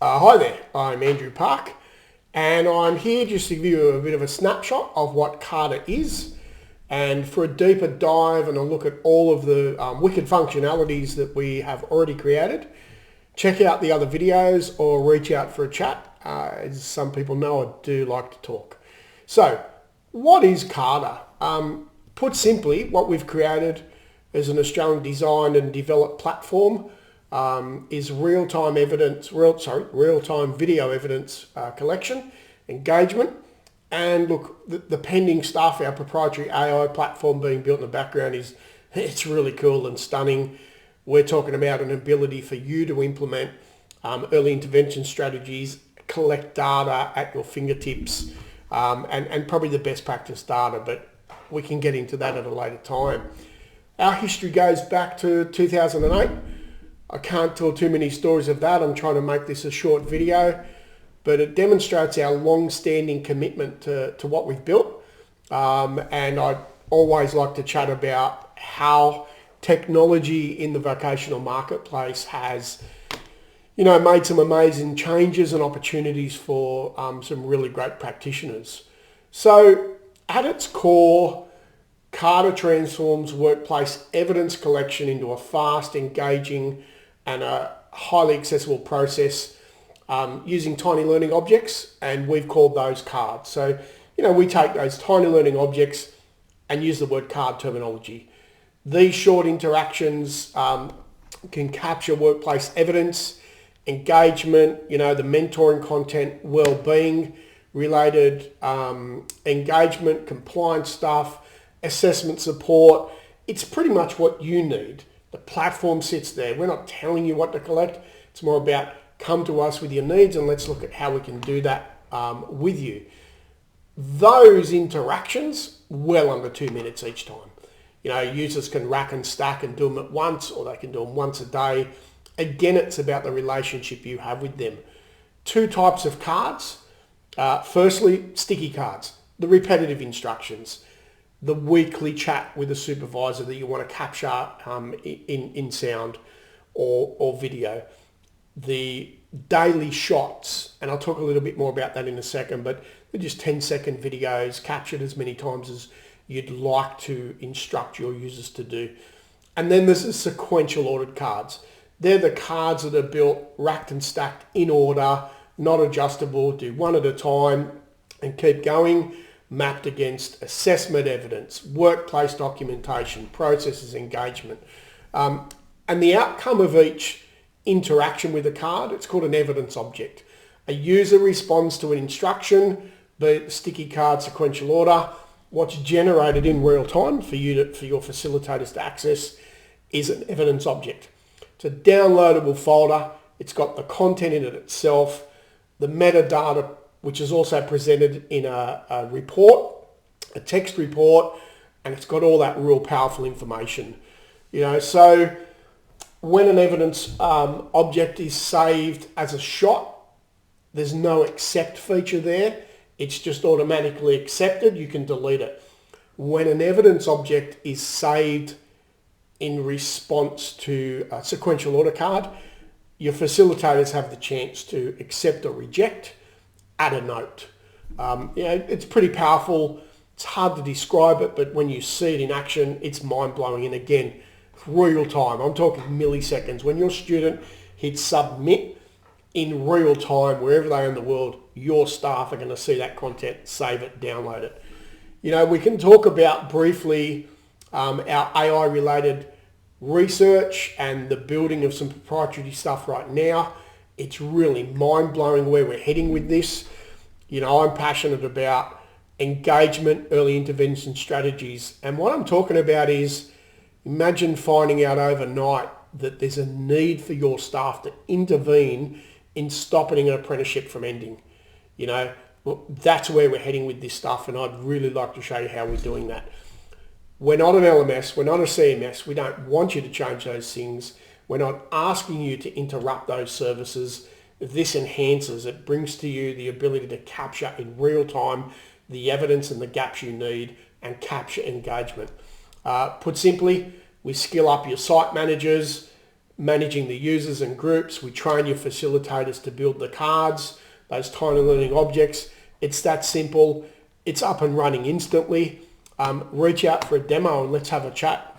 Hi there, I'm Andrew Park and I'm here just to give you a bit of a snapshot of what Carda is, and for a deeper dive and a look at all of the wicked functionalities that we have already created. Check out the other videos or reach out for a chat. As some people know, I do like to talk. So what is Carda? Put simply, what we've created as an Australian designed and developed platform is real-time video evidence collection, engagement, and look, the pending stuff, our proprietary AI platform being built in the background it's really cool and stunning. We're talking about an ability for you to implement early intervention strategies, collect data at your fingertips, and probably the best practice data, but we can get into that at a later time. Our history goes back to 2008. I can't tell too many stories of that. I'm trying to make this a short video, but it demonstrates our long-standing commitment to what we've built. And I always like to chat about how technology in the vocational marketplace has, made some amazing changes and opportunities for some really great practitioners. So at its core, Carda transforms workplace evidence collection into a fast, engaging, and a highly accessible process using tiny learning objects, and we've called those cards. So, we take those tiny learning objects and use the word card terminology. These short interactions can capture workplace evidence, engagement, the mentoring content, well-being related engagement, compliance stuff, assessment support. It's pretty much what you need. The platform sits there. We're not telling you what to collect. It's more about come to us with your needs and let's look at how we can do that with you. Those interactions, well under 2 minutes each time. Users can rack and stack and do them at once, or they can do them once a day. Again, it's about the relationship you have with them. Two types of cards. Firstly, sticky cards, the repetitive instructions, the weekly chat with a supervisor that you want to capture in sound or video, the daily shots, and I'll talk a little bit more about that in a second, but they're just 10-second videos captured as many times as you'd like to instruct your users to do. And then there's the sequential ordered cards. They're the cards that are built, racked and stacked in order, not adjustable, do one at a time and keep going, mapped against assessment evidence, workplace documentation, processes, engagement. And the outcome of each interaction with a card, it's called an evidence object. A user responds to an instruction, be it sticky card, sequential order. What's generated in real time for your facilitators to access is an evidence object. It's a downloadable folder. It's got the content in it itself, the metadata, which is also presented in a report, a text report, and it's got all that real powerful information. So when an evidence object is saved as a shot, there's no accept feature there. It's just automatically accepted. You can delete it. When an evidence object is saved in response to a sequential order card, your facilitators have the chance to accept or reject, add a note. It's pretty powerful. It's hard to describe it, but when you see it in action, it's mind-blowing. And again, real time. I'm talking milliseconds. When your student hits submit in real time, wherever they are in the world, your staff are going to see that content, save it, download it. We can talk about briefly our AI-related research and the building of some proprietary stuff right now. It's really mind-blowing where we're heading with this. I'm passionate about engagement, early intervention strategies. And what I'm talking about is, imagine finding out overnight that there's a need for your staff to intervene in stopping an apprenticeship from ending. That's where we're heading with this stuff, and I'd really like to show you how we're doing that. We're not an LMS, we're not a CMS. We don't want you to change those things. We're not asking you to interrupt those services. This enhances, it brings to you the ability to capture in real time the evidence and the gaps you need and capture engagement. Put simply, we skill up your site managers, managing the users and groups. We train your facilitators to build the cards, those tiny learning objects. It's that simple. It's up and running instantly. Reach out for a demo and let's have a chat.